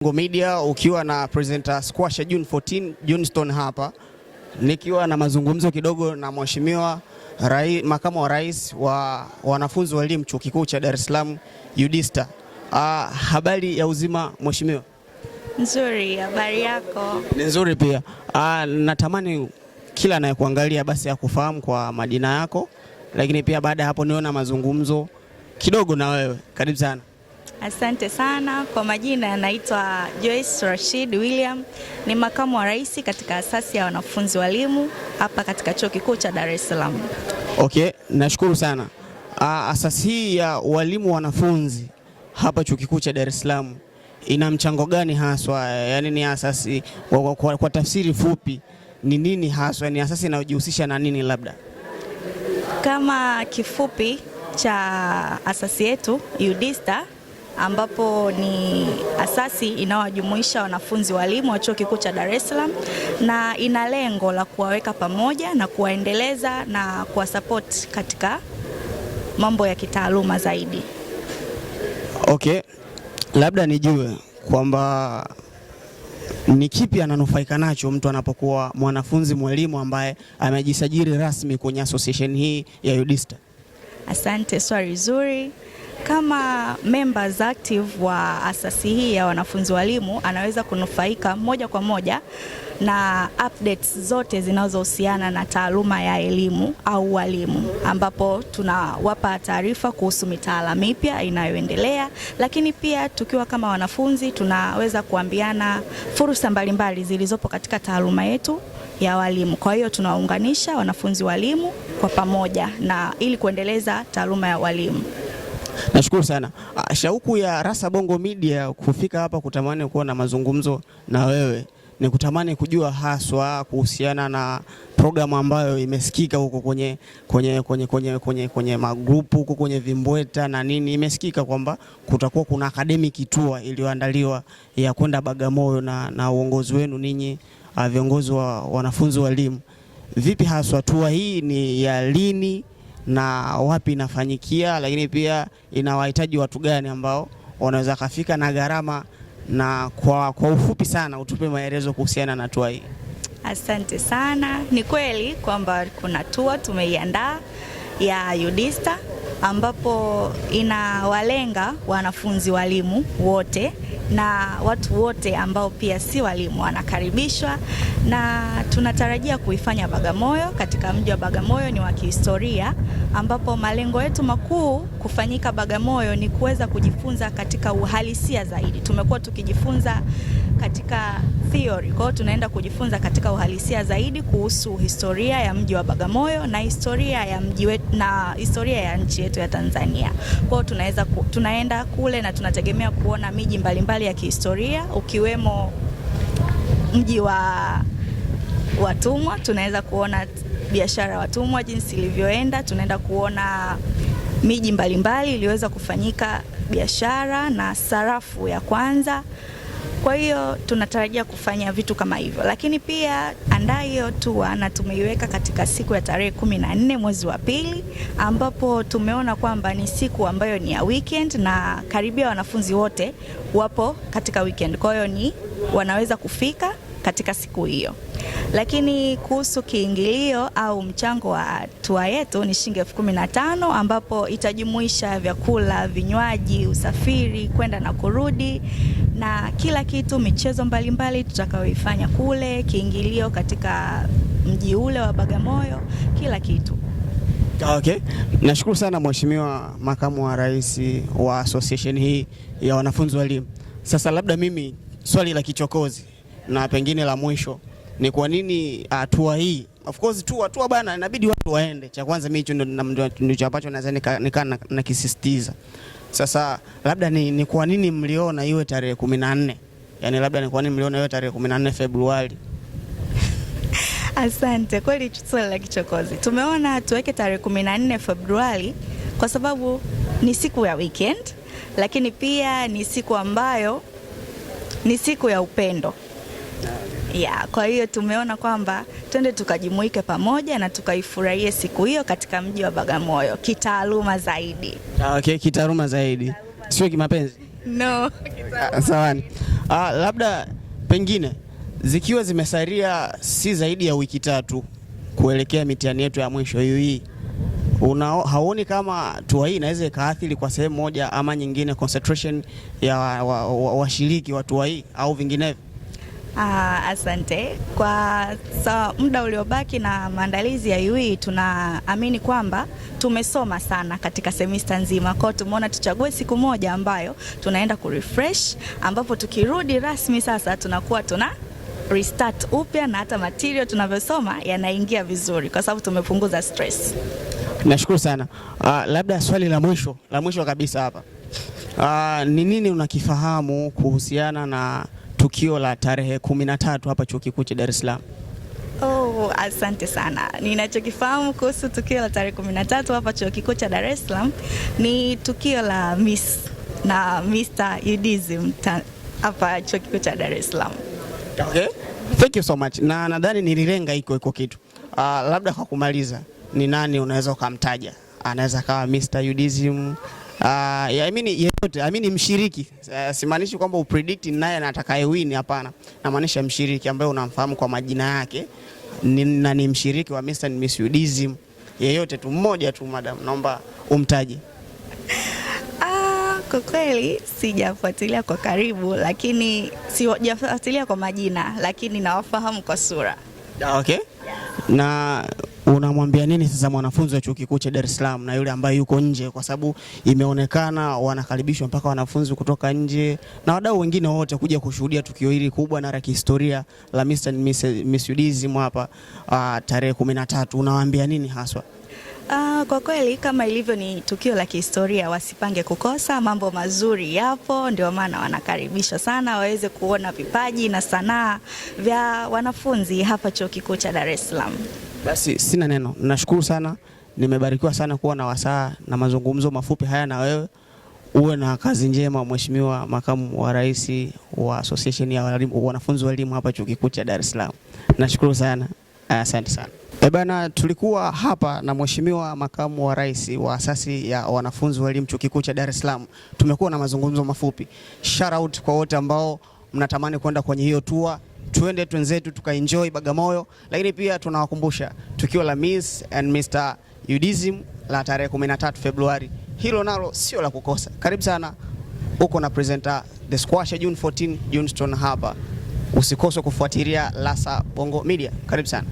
Bongo Media ukiwa na presenter Squash June 14 Johnston hapa, nikiwa na mazungumzo kidogo na mheshimiwa makamu wa rais wa wanafunzi wa elimu chuo kikuu cha Dar es Salaam UDISTA. Habari ya uzima mheshimiwa? Nzuri, habari yako? Ni nzuri pia. Natamani kila anayekuangalia basi akufahamu kwa majina yako, lakini pia baada ya hapo niona mazungumzo kidogo na wewe. Karibu sana. Asante sana. Kwa majina naitwa Joyce Rashid William, ni makamu wa rais katika asasi ya wanafunzi wa elimu hapa katika chuo kikuu cha Dar es Salaam. Okay, nashukuru sana. Asasi hii ya walimu wanafunzi hapa chuo kikuu cha Dar es Salaam ina mchango gani haswa? Yaani ni asasi kwa tafsiri fupi ni nini haswa? Ni asasi inayojihusisha na nini labda? Kama kifupi cha asasi yetu UDISTA, ambapo ni asasi inawajumuisha wanafunzi walimu wa chuo kikuu cha Dar es Salaam na ina lengo la kuwaweka pamoja na kuwaendeleza na kuwasupport katika mambo ya kitaaluma zaidi. Okay, labda nijue kwamba ni kipi ananufaika nacho mtu anapokuwa mwanafunzi mwalimu ambaye amejisajili rasmi kwenye association hii ya UDISTA? Asante, swali zuri. Kama members active wa asasi hii ya wanafunzi walimu anaweza kunufaika moja kwa moja na updates zote zinazohusiana na taaluma ya elimu au walimu, ambapo tunawapa taarifa kuhusu mitaala mipya inayoendelea, lakini pia tukiwa kama wanafunzi tunaweza kuambiana fursa mbalimbali zilizopo katika taaluma yetu ya walimu. Kwa hiyo tunawaunganisha wanafunzi walimu kwa pamoja na ili kuendeleza taaluma ya walimu. Nashukuru sana. Shauku ya Rasa Bongo Media kufika hapa kutamani kuwa na mazungumzo na wewe ni kutamani kujua haswa kuhusiana na programu ambayo imesikika huko kwenye magrupu huko kwenye vimbweta na nini. Imesikika kwamba kutakuwa kuna academic tour iliyoandaliwa ya kwenda Bagamoyo na uongozi wenu ninyi viongozi wa wanafunzi wa elimu. Vipi haswa tour hii, ni ya lini na wapi inafanyikia, lakini pia inawahitaji watu gani ambao wanaweza kafika na gharama, na kwa ufupi sana utupe maelezo kuhusiana na tour hii? Asante sana. Ni kweli kwamba kuna tour tumeiandaa ya UDISTA ambapo inawalenga wanafunzi walimu wote na watu wote ambao pia si walimu wanakaribishwa, na tunatarajia kuifanya Bagamoyo. Katika mji wa Bagamoyo ni wa kihistoria, ambapo malengo yetu makuu kufanyika Bagamoyo ni kuweza kujifunza katika uhalisia zaidi. Tumekuwa tukijifunza katika theory, kwa hiyo tunaenda kujifunza katika uhalisia zaidi kuhusu historia ya mji wa Bagamoyo na historia ya mji wetu na historia ya nchi yetu ya Tanzania. Kwa hiyo tunaenda kule na tunategemea kuona miji mbalimbali ya kihistoria, ukiwemo mji wa watumwa. Tunaweza kuona biashara ya watumwa jinsi ilivyoenda. Tunaenda kuona miji mbalimbali iliweza kufanyika biashara na sarafu ya kwanza. Kwa hiyo tunatarajia kufanya vitu kama hivyo, lakini pia andaa hiyo tour na tumeiweka katika siku ya tarehe 14 mwezi wa pili, ambapo tumeona kwamba ni siku ambayo ni ya weekend na karibia wanafunzi wote wapo katika weekend. Kwa hiyo wanaweza kufika katika siku hiyo. Lakini kuhusu kiingilio au mchango wa tour yetu ni shilingi 15,000, ambapo itajumuisha vyakula, vinywaji, usafiri kwenda na kurudi na kila kitu, michezo mbalimbali tutakayoifanya kule, kiingilio katika mji ule wa Bagamoyo, kila kitu. Okay. Nashukuru sana mheshimiwa makamu wa rais wa association hii ya wanafunzi wa elimu. Sasa labda mimi swali la kichokozi na pengine la mwisho ni kwa nini tour hii? Of course tour bana inabidi watu waende. Cha kwanza mimi hicho ndio ambacho naweza nikisisitiza. Sasa labda ni kwa nini mliona iwe tarehe 14? Yaani labda ni kwa nini mliona iwe tarehe 14 Februari? Asante, kweli swali la kichokozi. Tumeona tuweke tarehe 14 Februari kwa sababu ni siku ya weekend, lakini pia ni siku ambayo ni siku ya upendo. Kwa hiyo tumeona kwamba twende tukajumuike pamoja na tukaifurahie siku hiyo katika mji wa Bagamoyo kitaaluma zaidi. Okay, kitaaluma zaidi. Sio kimapenzi? No. Sawa. Labda pengine zikiwa zimesalia si zaidi ya wiki 3 kuelekea mitihani yetu ya mwisho hii, hauoni kama hatua hii inaweza ikaathiri kwa sehemu moja ama nyingine concentration ya washiriki wa hatua hii au vinginevyo? Asante. Kwa muda uliobaki na maandalizi ya UE, tunaamini kwamba tumesoma sana katika semester nzima. Kwa tumeona tuchague siku moja ambayo tunaenda kurefresh, ambapo tukirudi rasmi sasa tunakuwa tuna restart upya na hata material tunavyosoma yanaingia vizuri kwa sababu tumepunguza stress. Nashukuru sana. Labda swali la mwisho kabisa hapa. Ni nini unakifahamu kuhusiana na tukio la tarehe 13 hapa Chuo Kikuu cha Dar es Salaam? Asante sana. Ninachokifahamu kuhusu tukio la tarehe 13 hapa Chuo Kikuu cha Dar es Salaam ni tukio la Miss na Mr. UDSM hapa Chuo Kikuu cha Dar es Salaam. Okay. Thank you so much. Na nadhani nililenga iko kitu. Labda kwa kumaliza, ni nani unaweza ukamtaja? Anaweza kawa Mr. UDSM, yeyote, mshiriki. Simaanishi kwamba upredict naye anatakaye win, hapana. Namaanisha mshiriki ambaye unamfahamu kwa majina yake, ni mshiriki wa Mr. and Miss UDSM. Yeyote tu, mmoja tu madam, naomba umtaje. Kwa kweli sijafuatilia kwa karibu, lakini sijafuatilia kwa majina, lakini nawafahamu kwa sura. Okay. Na unamwambia nini sasa mwanafunzi wa Chuo Kikuu cha Dar es Salaam na yule ambaye yuko nje, kwa sababu imeonekana wanakaribishwa mpaka wanafunzi kutoka nje na wadau wengine wote kuja kushuhudia tukio hili kubwa na la kihistoria la Mr. and Miss UDSM hapa tarehe 13. Unawaambia nini haswa? Kwa kweli kama ilivyo ni tukio la kihistoria, wasipange kukosa. Mambo mazuri yapo, ndio maana wanakaribisha sana waweze kuona vipaji na sanaa vya wanafunzi hapa Chuo Kikuu cha Dar es Salaam. Basi sina neno. Nashukuru sana. Nimebarikiwa sana kuwa na wasaa na mazungumzo mafupi haya na wewe. Uwe na kazi njema Mheshimiwa Makamu wa Rais wa Association ya wanafunzi wa elimu hapa Chuo Kikuu cha Dar es Salaam. Nashukuru sana. Asante sana. Bana, tulikuwa hapa na Mheshimiwa Makamu wa Rais wa Asasi ya wanafunzi wa elimu Chuo Kikuu cha Dar es Salaam. Tumekuwa na mazungumzo mafupi. Shout out kwa wote ambao mnatamani kwenda kwenye hiyo tour. Tuende twenzetu tukaenjoy Bagamoyo, lakini pia tunawakumbusha tukio la Miss and Mr. UDSM la tarehe 13 Februari. Hilo nalo sio la kukosa. Karibu sana. Uko na presenter The Squash June 14 Johnston hapa. Usikose kufuatilia Lasa Bongo Media. Karibu sana.